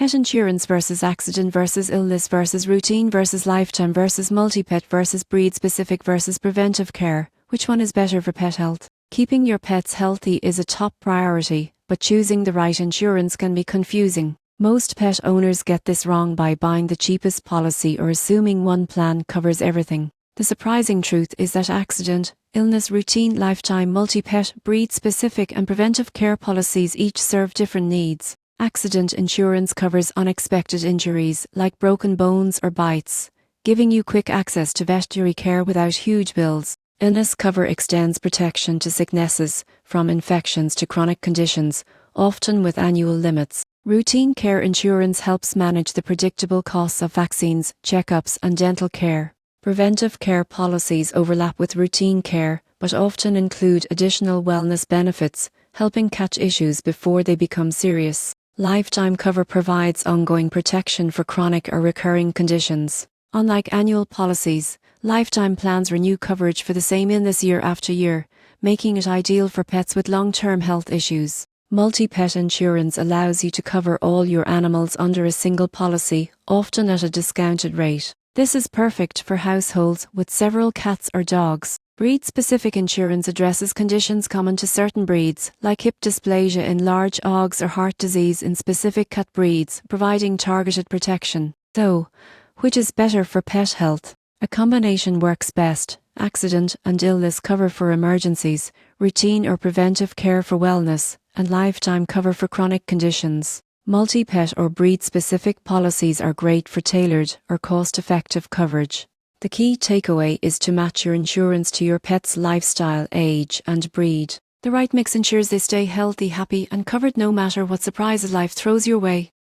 Pet insurance versus accident versus illness versus routine versus lifetime versus multi-pet versus breed-specific versus preventive care. Which one is better for pet health? Keeping your pets healthy is a top priority, but choosing the right insurance can be confusing. Most pet owners get this wrong by buying the cheapest policy or assuming one plan covers everything. The surprising truth is that accident, illness, routine, lifetime, multi-pet, breed-specific and preventive care policies each serve different needs. Accident insurance covers unexpected injuries like broken bones or bites, giving you quick access to veterinary care without huge bills. Illness cover extends protection to sicknesses, from infections to chronic conditions, often with annual limits. Routine care insurance helps manage the predictable costs of vaccines, checkups, and dental care. Preventive care policies overlap with routine care, but often include additional wellness benefits, helping catch issues before they become serious. Lifetime cover provides ongoing protection for chronic or recurring conditions. Unlike annual policies, lifetime plans renew coverage for the same illness year after year, making it ideal for pets with long-term health issues. Multi-pet insurance allows you to cover all your animals under a single policy, often at a discounted rate. This is perfect for households with several cats or dogs. Breed-specific insurance addresses conditions common to certain breeds, like hip dysplasia in large dogs or heart disease in specific cat breeds, providing targeted protection. So, which is better for pet health? A combination works best: accident and illness cover for emergencies, routine or preventive care for wellness, and lifetime cover for chronic conditions. Multi-pet or breed-specific policies are great for tailored or cost-effective coverage. The key takeaway is to match your insurance to your pet's lifestyle, age, and breed. The right mix ensures they stay healthy, happy, and covered no matter what surprises life throws your way.